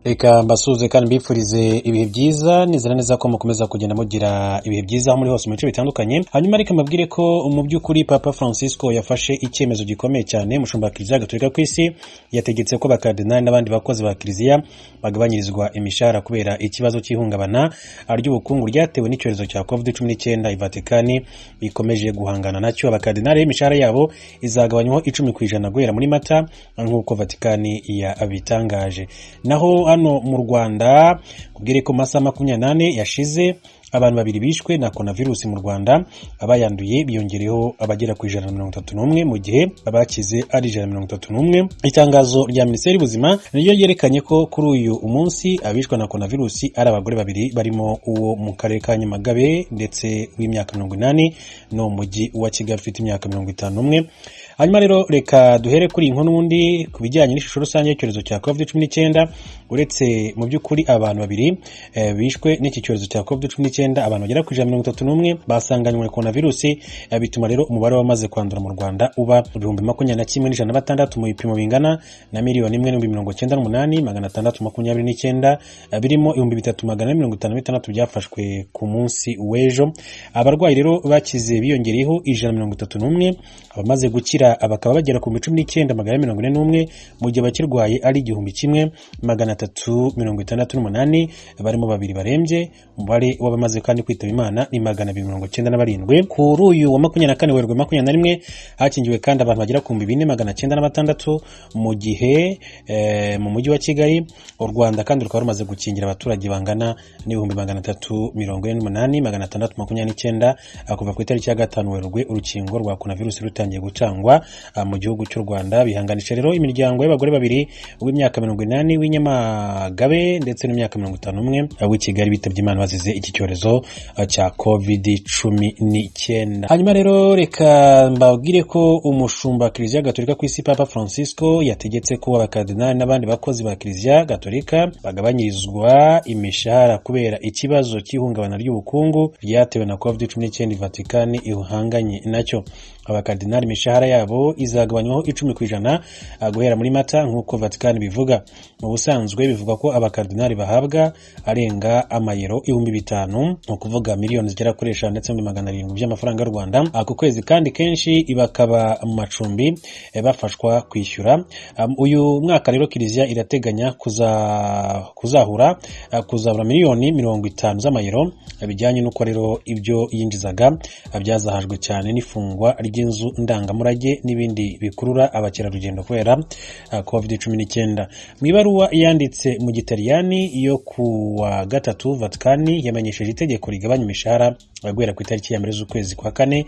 Reka mbasuze kandi mbifurize ibihe byiza, nizera neza ko mukomeza kugenda mugira ibihe byiza aho muri hose mu bice bitandukanye. Hanyuma reka mbabwire ko mu by'ukuri Papa Francisco yafashe icyemezo gikomeye cyane. Umushumba wa Kiliziya Gatolika ku isi yategetse ko bakardinali n'abandi bakozi ba Kiliziya bagabanyirizwa imishahara kubera ikibazo cy'ihungabana ry'ubukungu ryatewe n'icyorezo cya COVID-19 i Vatikani bikomeje guhangana nacyo. Abakardinali imishahara yabo izagabanywaho 10% guhera muri Mata nk'uko Vatikani yabitangaje. Naho hano mu Rwanda kubwire ko masaha 28 yashize abantu babiri bishwe na coronavirus mu Rwanda, abayanduye biyongereho abagera ku 131 mu gihe abakize ari 131. Itangazo rya Minisiteri y'Ubuzima niyo yerekanye ko kuri uyu umunsi abishwe na coronavirus ari abagore babiri barimo uwo mu karere ka Nyamagabe ndetse w'imyaka 80 no mu mujyi wa Kigali ufite imyaka 51. Hanyuma rero reka duhere kuri inkuru n'undi kubijyanye n'ishusho rusange y'icyorezo cya COVID-19. Uretse mu by'ukuri abantu babiri bishwe n'iki cyorezo cya COVID-19, abantu bagera ku 131 basanganywe coronavirus, bituma rero umubare wamaze kwandura mu Rwanda uba 21,106 mu bipimo bingana na 1,198,629 birimo 3,456 byafashwe ku munsi w'ejo. Abarwayi rero bakize biyongereyeho 131, abamaze gukira abakaba bagera ku 19,141 mu gihe bakirwaye ari 1,368 barimo babiri barembye. Umubare w'abamaze kandi kwitaba Imana ni 297. Kuri uyu wa 24 Werurwe 2021 hakingiwe kandi abantu bagera ku 4,906 mu gihe mu mujyi wa Kigali. U Rwanda kandi rukaba rumaze gukingira abaturage bangana n'348,629 kuva ku itariki ya 5 Werurwe urukingo rwa coronavirus rutangiye gucangwa mu gihugu cy'u Rwanda. Bihanganisha rero imiryango y'abagore babiri w'imyaka 80 w'inyamagabe ndetse n'imyaka 51 w'i Kigali bitabye Imana bazize iki cyorezo cya COVID-19. Hanyuma rero reka mbabwire ko umushumba wa Kiliziya Gatolika ku isi Papa Francisco yategetse ko abakardinali n'abandi bakozi ba Kiliziya Gatolika bagabanyirizwa imishahara kubera ikibazo cy'ihungabana ry'ubukungu ryatewe na COVID-19 Vatikani ihanganye nacyo. Abakardinali imishahara yabo izagabanywaho 10% guhera muri Mata nk'uko Vatikani bivuga. Mu busanzwe bivuga ko abakardinali bahabwa arenga amayero 5,000, ukuvuga miliyoni zigera kuri 5 ndetse n'700 by'amafaranga y'u Rwanda ku kwezi, kandi kenshi bakaba mu macumbi bafashwa kwishyura. Uyu mwaka rero Kiliziya irateganya kuzahura miliyoni 50 z'amayero bijyanye n'uko rero ibyo yinjizaga byazahajwe cyane n'ifungwa ry'inzu ndangamurage n'ibindi bikurura abakerarugendo kubera COVID-19. Mu ibaruwa yanditse mu Gitaliyani yo ku wa 3 Vatikani yamenyesheje itegeko rigabanya imishahara guhera ku itariki ya mbere z'ukwezi kwa 4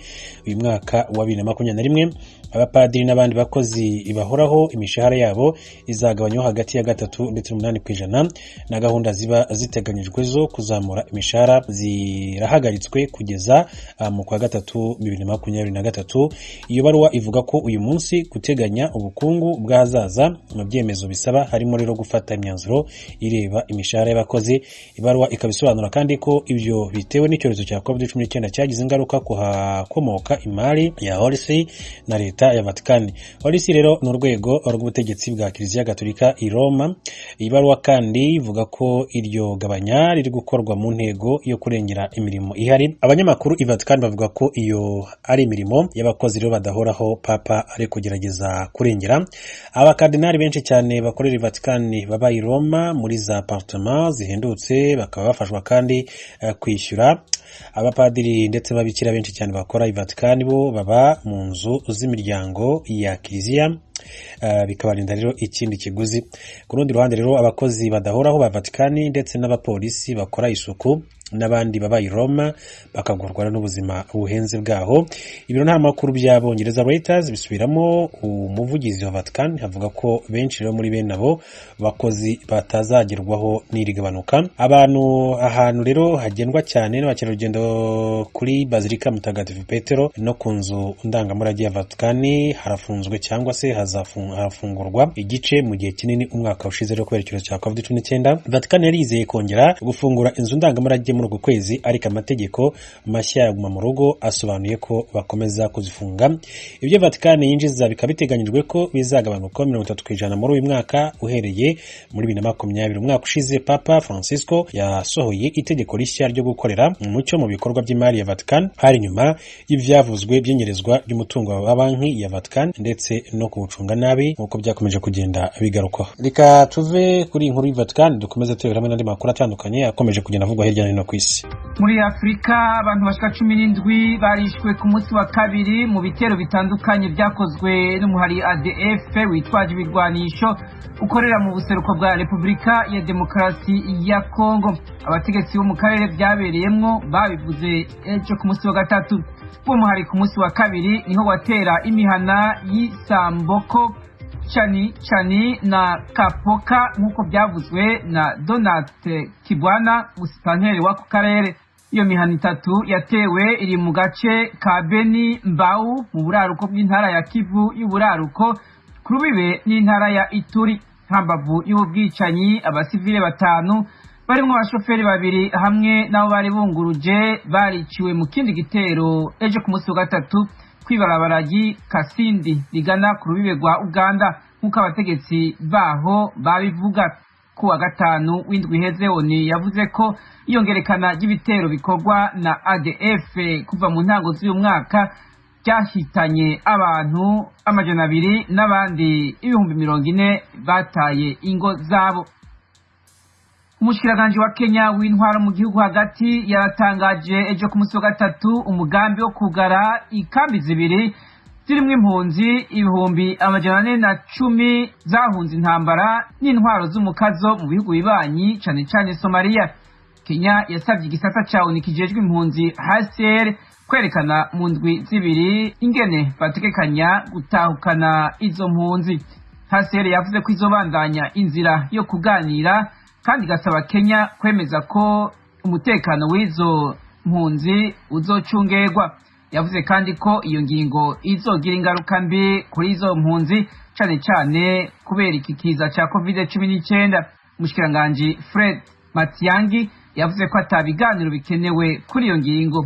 uyu mwaka wa 2021. Abapadiri n'abandi bakozi bahoraho imishahara yabo izagabanywa hagati ya 3 ndetse n'8%, na gahunda ziba ziteganyijwe zo kuzamura imishahara zirahagaritswe kugeza mu kwa 3 2023. Iyo baruwa ivuga ko uyu munsi guteganya ubukungu bw'ahazaza mu byemezo bisaba harimo rero gufata imyanzuro ireba imishahara y'abakozi. Ibaruwa ikabisobanura kandi ko ibyo bitewe n'icyorezo cya COVID-19 cyagize ingaruka ku hakomoka imari ya Holisi na leta ya Vatikani. Holisi rero ni urwego rw'ubutegetsi bwa Kiliziya Gatolika i Roma. Ibaruwa kandi ivuga ko iryo gabanya riri gukorwa mu ntego yo kurengera imirimo ihari. Abanyamakuru i Vatikani bavuga ko iyo ari imirimo y'abakozi rero badahoraho Papa ari kugerageza kurengera. Abakardinali benshi cyane bakorera i Vatikani baba i Roma muri za appartements zihendutse bakaba bafashwa kandi kwishyura. Abapadiri ndetse babikira benshi cyane bakora i Vatikani bo baba mu nzu z'imiryango ya Kiliziya, bikabarinda rero ikindi kiguzi. Ku rundi ruhande rero abakozi badahoraho ba Vatikani ndetse n'abapolisi bakora isuku n'abandi baba i Roma bakagorwa n'ubuzima buhenze bwaho. Ibiro ntamakuru by'Abongereza Reuters bisubiramo umuvugizi wa Vatican havuga ko benshi rero muri bene abo bakozi batazagerwaho n'irigabanuka. Abantu ahantu rero hagendwa cyane n'abakerarugendo kuri Bazilika Mutagatifu Petero no ku nzu ndangamurage ya Vatican harafunzwe cyangwa se harafungurwa igice mu gihe kinini umwaka ushize rero kubera icyorezo cya COVID-19. Vatican yarizeye kongera gufungura inzu ndangamurage muri uku kwezi, ariko amategeko mashya yaguma mu rugo asobanuye ko bakomeza kuzifunga. Ibyo Vatican yinjiza bikaba biteganyijwe ko bizagabanuka 30% muri uyu mwaka uhereye muri 2020. Umwaka ushize Papa Francisco yasohoye itegeko rishya ryo gukorera umucyo mu bikorwa by'imari ya Vatican, hari nyuma y'ivyavuzwe by'inyerezwa ry'umutungo wa banki ya Vatican ndetse no kuwucunga nabi nk'uko byakomeje kugenda bigarukwaho. Reka tuve kuri inkuru ya Vatican dukomeze turebera hamwe n'andi makuru atandukanye akomeje kugenda avugwa hirya no hino ku isi. Muri Afrika abantu bashika 17 barishwe ku munsi wa kabiri mu bitero bitandukanye byakozwe n'umuhari ADF witwaje ibirwanisho ukorera mu buseruko bwa Repubulika ya Demokarasi ya Kongo. Abategetsi bo mu karere byabereyemwo babivuze ejo ku munsi wa gatatu. Uwo muhari ku munsi wa kabiri niho watera imihana y'Isamboko, Chani na Kapoka nk'uko byavuzwe na Donat Kibwana, musipanteri w'ako karere. Iyo mihana itatu yatewe iri mu gace ka Beni Mbau mu buraruko bw'intara ya Kivu y'uburaruko ku rubibe n'intara ya Ituri. Hambavu y'ubwicanyi abasivile 5 barimo abashoferi 2 hamwe nabo bari bunguruje bariciwe mu kindi gitero ejo ku munsi wa gatatu kwibarabaraji Kasindi rigana ku rubibe rwa Uganda nk'uko abategetsi baho babivuga. Ku wa gatanu w'indwi iheze oni yavuze ko iyongerekana ry'ibitero bikorwa na ADF kuva mu ntango z'uyu mwaka byahitanye abantu 200 n'abandi 40,000 bataye ingo zabo. Umushikiranganje wa Kenya w'intwaro mu gihugu hagati yaratangaje ejo ku munsi wa gatatu umugambi wo kugara ikambi 2 zirimwe impunzi 410 zahunze intambara n'intwaro z'umukazo mu bihugu bibanyi cane Somalia. Kenya yasabye igisata cawo nikijejwe impunzi HCR kwerekana mu ndwi 2 ingene bategekanya gutahukana izo mpunzi. HCR yavuze ko izobandanya inzira yo kuganira kandi gasaba Kenya kwemeza ko umutekano w'izo mpunzi uzocungerwa. Yavuze kandi ko iyo ngingo izogira ingaruka mbi kuri izo mpunzi cane kubera ikikiza ca COVID-19. Umushikiranganje Fred Matiang'i yavuze ko atabiganiro bikenewe kuri iyo ngingo.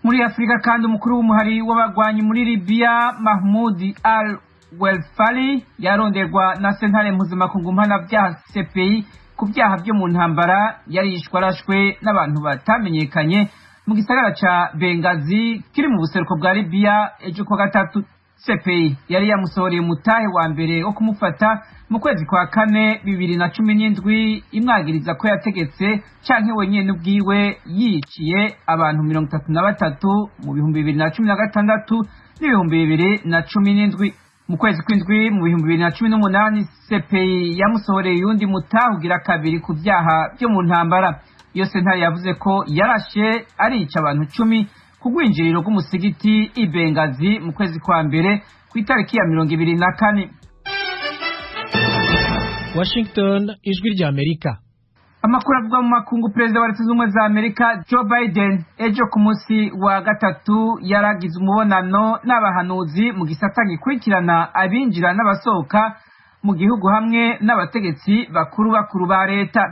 Muri Afrika kandi umukuru w'umuhari w'abagwanyi muri Libya Mahmoud al-Welfali yaronderwa na sentare mpuzamakungu mpanavyaha CPI ku byaha byo mu ntambara yarishwe arashwe n'abantu batamenyekanye mu gisagara ca Benghazi kiri mu buseruko bwa Libya ejo kwa gatatu. CPI yari yamusohoreye umutahe wa mbere wo kumufata mu kwezi kwa 4 2017 imwagiriza ko yategetse canke wenyene ubwiwe yiciye abantu 33 mu 2016 n'2017. Mu kwezi kw'indwi mu 2018 CPI yamusohoreye yundi mutahe ugira kabiri ku byaha byo mu ntambara. Iyo sentare yavuze ko yarashe arica abantu 10 ku rwinjiriro rw'umusigiti i Benghazi mu kwezi kwa mbere ku itariki ya 24. Washington, ijwi ry'Amerika. Amakuru avuga mu makungu. Perezida wa Leta Zunze Ubumwe za Amerika Joe Biden ejo ku munsi wa gatatu yaragize umubonano n'abahanuzi mu gisata gikurikirana abinjira n'abasohoka mu gihugu hamwe n'abategetsi bakuru ba leta.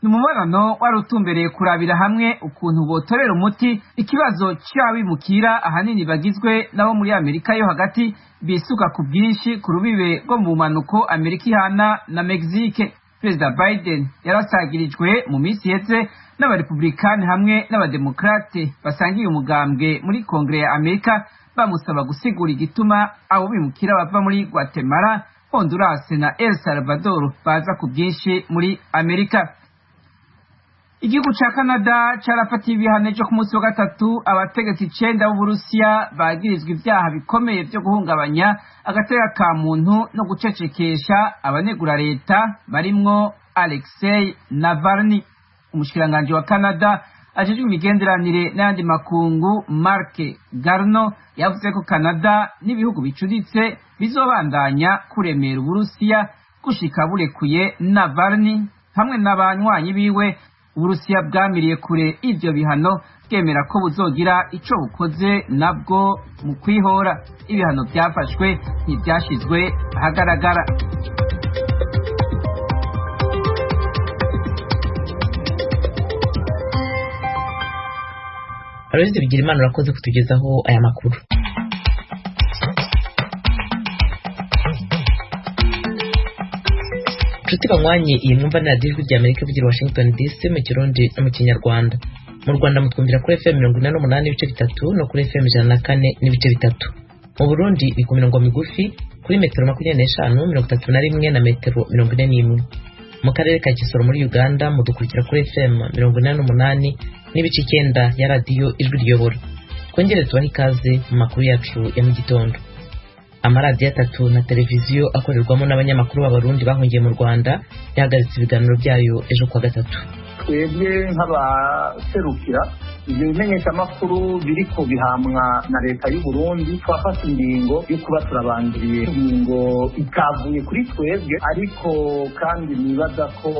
Umubonano wari utumbereye kurabira hamwe ukuntu botorera umuti ikibazo cy'abimukira ahanini bagizwe nabo muri Amerika yo hagati bisuka ku bwinshi ku rubibe rwo mu manuko Amerika ihana na Mexique. Perezida Biden yarasagirijwe mu minsi yeze n'abarepublikani hamwe n'abademokrate basangiye umugambwe muri Kongre ya Amerika bamusaba gusigura igituma abo bimukira bava muri Guatemala, Honduras na El Salvador baza ku bwinshi muri Amerika. Igihugu ca Canada carafatiye ibihano ejo ku munsi wa gatatu abategetsi 9 b'Uburusiya bagirizwa ivyaha bikomeye byo guhungabanya agateka ka muntu no gucecekesha abanegura leta barimwo Alexei Navalny. Umushikiranganje wa Canada ajejwe imigenderanire n'andi makungu Mark Garneau yavuze ko Canada n'ibihugu bicuditse bizobandanya kuremera Uburusiya gushika burekuye Navalny hamwe n'abanywanyi biwe. Uburusiya bwamiriye kure ivyo bihano bwemera ko buzogira ico bukoze nabwo mu kwihora. Ibihano byafashwe ntibyashizwe ahagaragara. Aloyize Bigirimana urakoze kutugezaho aya makuru. Nshuti banywanyi, iyi mwumva ni radiyo ry'Amerika ivugira Washington DC mu Kirundi no mu Kinyarwanda. Mu Rwanda mutwumvira kuri FM 48 n'ibice bitatu no kuri FM 104 n'ibice bitatu. Mu Burundi ni ku mirongo migufi kuri metero 25, 31 na metero 41. Mu karere ka Kisoro muri Uganda mudukurikira kuri FM 88 n'ibice 9 ya radiyo Ijwi ry'Iyobora. Twongere tubahe ikaze mu makuru yacu ya mu gitondo. Amaradiyo 3 na televiziyo akorerwamo n'abanyamakuru b'Abarundi bahungiye mu Rwanda yahagaritse ibiganiro byayo ejo kwa gatatu. Twebwe nk'abaserukira ibyo bimenyeshamakuru biriko bihamwa na leta y'u Burundi twafata ingingo yo kuba turabangiriye ingingo ikavuye kuri twebwe, ariko kandi nibaza ko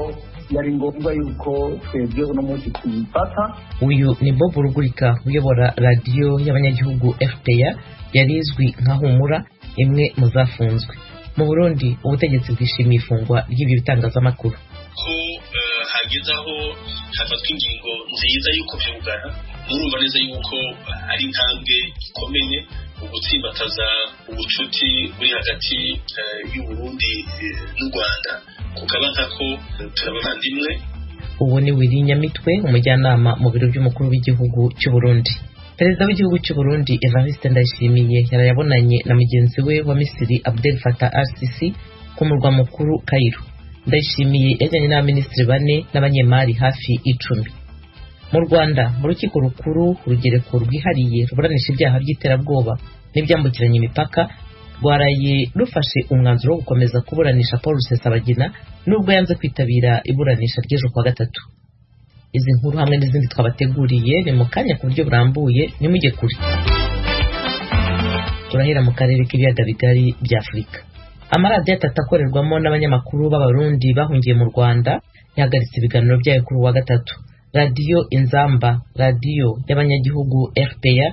yari ngombwa yuko twebwe uno munsi tuyifata. Uyu ni Bob Rugurika uyobora radiyo y'abanyagihugu FPA yarizwi nka Humura, imwe mu zafunzwe. Mu Burundi ubutegetsi bwishimiye ifungwa ry'ibyo bitangazamakuru. Ko hageze aho hafatwa ingingo nziza y'uko byugana, murumva neza yuko ari intambwe ikomeye ugutsimbataza ubucuti buri hagati y'u Burundi n'u Rwanda, kukaba nkako turabavandimwe. Ubu ni Willy Nyamitwe, umujyanama mu biro by'umukuru w'igihugu cy'u Burundi. Perezida w'igihugu cy'u Burundi Evariste Ndayishimiye yarayabonanye na mugenzi we wa Misiri Abdel Fattah al-Sisi ku murwa mukuru Cairo. Ndayishimiye yajyanye n'abaminisitiri 4 n'abanyemari hafi 10. Mu Rwanda mu rukiko rukuru urugereko rwihariye ruburanisha ibyaha by'iterabwoba n'ibyambukiranya imipaka rwaraye rufashe umwanzuro wo gukomeza kuburanisha Paul Rusesabagina nubwo yanze kwitabira iburanisha ry'ejo kwa gatatu. Izi nkuru hamwe n'izindi twabateguriye ni mu kanya ku buryo burambuye, nimujye kure. Turahera mu karere k'ibiyaga bigari bya Afurika. Amaradiyo 3 akorerwamo n'abanyamakuru b'Abarundi bahungiye mu Rwanda yahagaritse ibiganiro byayo kuri wa gatatu. Radiyo Inzamba, radiyo y'abanyagihugu FPA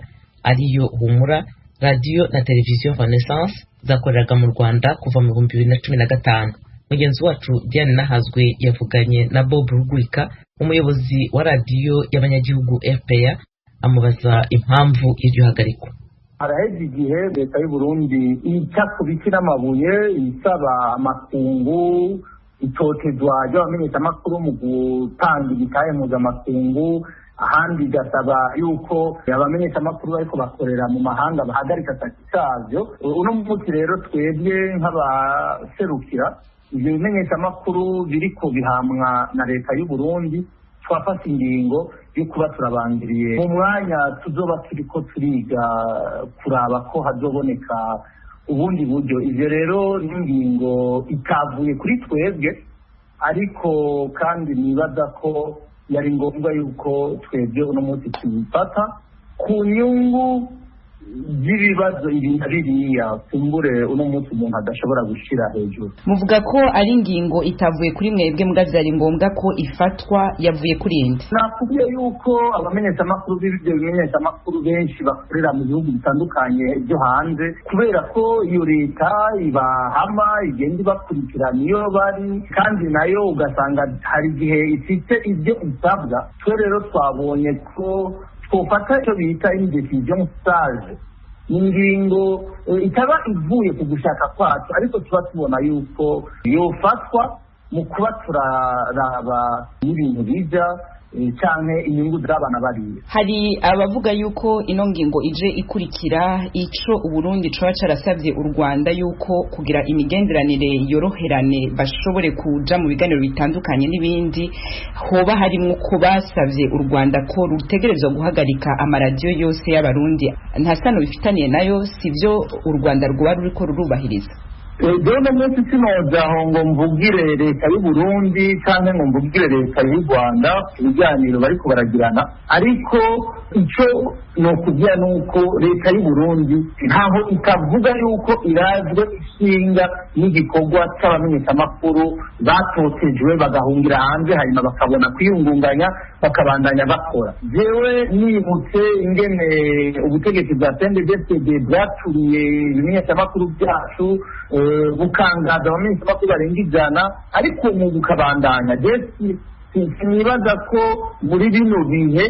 ariyo Humura, radiyo na televiziyo Renaissance zakoreraga mu Rwanda kuva mu 2015. Mugenzi wacu Diane Nahazwe yavuganye na Bob Rugurika, umuyobozi wa radiyo y'abanyagihugu FPA, amubaza impamvu y'iryo hagarikwa. Haraheze igihe leta y'u Burundi icakubiki n'amabuye isaba amakungu itotezwa ry'abamenyeshamakuru mu gutanga ibitahe mpuzamakungu, ahandi igasaba yuko abamenyeshamakuru bariko bakorera mu mahanga bahagarika akazi kavyo. Uno munsi rero twebwe nk'abaserukira ibyo bimenyeshamakuru biriko bihamwa na leta y'u Burundi twafata ingingo yo kuba turabangiriye mu mwanya tuzoba turiko turiga kuraba ko hazoboneka ubundi buryo. Ivyo rero n'ingingo ikavuye kuri twebwe, ariko kandi nibaza ko yari ngombwa yuko twebwe uno munsi tuyifata ku nyungu z'ibibazo biriya kumbure uno munsi umuntu adashobora gushira hejuru. Muvuga ko ari ingingo itavuye kuri mwebwe mbwa byari ngombwa ko ifatwa yavuye kuri indi. Nakubwiye yuko abamenyeshamakuru b'ibyo bimenyeshamakuru benshi bakorera mu bihugu bitandukanye byo hanze, kubera ko iyo leta ibahama igenda ibakurikirana iyo bari, kandi nayo ugasanga hari igihe ifite ibyo isabwa. Twe rero twabonye ko twofata icyo bita indecision stage, ingingo itaba ivuye ku gushaka kwacu, ariko tuba tubona yuko yofatwa mu kuba turaraba n'ibintu bija canke inyungu z'abana bariya. Hari abavuga yuko ino ngingo ije ikurikira ico Uburundi coba carasavye u Rwanda yuko kugira imigenderanire yoroherane bashobore kuja mu biganiro bitandukanye n'ibindi, hoba harimwo ko basavye u Rwanda ko rutegerezwa guhagarika amaradiyo yose y'Abarundi nta sano bifitaniye nayo, sivyo u Rwanda rwoba ruriko rurubahiriza. Dore munsi sinojaho ngo mvugire leta y'u Burundi canke ngo mvugire leta y'u Rwanda ibiganiro bariko baragirana, ariko ico nokubwira nuko leta y'u Burundi ntaho ikavuga yuko irazwe ishinga n'igikorwa c'abamenyeshamakuru batotejwe bagahungira hanze hanyuma bakabona kwiyungunganya bakabandanya bakora. Jewe nibutse ingene ubutegetsi bwa CNDD-FDD bwaturiye ibimenyeshamakuru byacu bukangaza abamenyeshamakuru barenga 100, ariko mu bukabandanya. Sinibaza ko muri bino bihe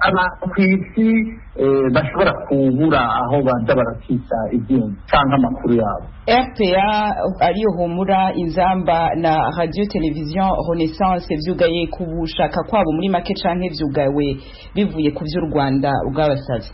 abantu ku isi bashobora kubura aho baza barakita ibyuma cyangwa amakuru yabo. RPA ariyo Humura, Inzamba na Radio Television Renaissance vyugaye ku bushaka kwabo muri make canke vyugawe bivuye ku vy'u Rwanda bwabasavye.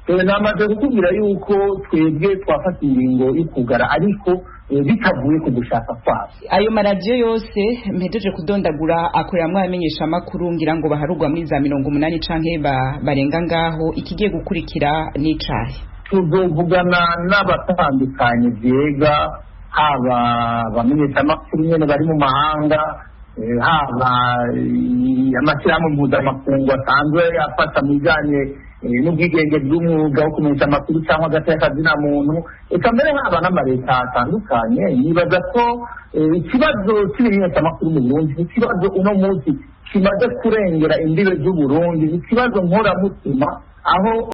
Namaze kukubwira yuko twebwe twafata ingingo y'ukugara ariko bitavuye ku gushaka kwabo. Ayo maradiyo yose mpejeje kudondagura akoreramwo abamenyesha amakuru ngira ngo baharugwa muri za 80 canke barenga ngaho, ikigiye gukurikira n'icahe. Tuzovugana n'abatandukanye vyega, haba abamenyesha amakuru nyene bari mu mahanga, haba amashyirahamwe mpuzamakungu asanzwe afata mu bijanye n'ubwigenge bw'umwuga wo kumenyesha amakuru cyangwa hagati y'akazina muntu, eka mbere haba n'amaleta atandukanye. Nibaza ko ikibazo cy'ibimenyesha amakuru mu Burundi ni ikibazo uno munsi kimaze kurengera imbibe z'Uburundi, ni ikibazo nkoramutima aho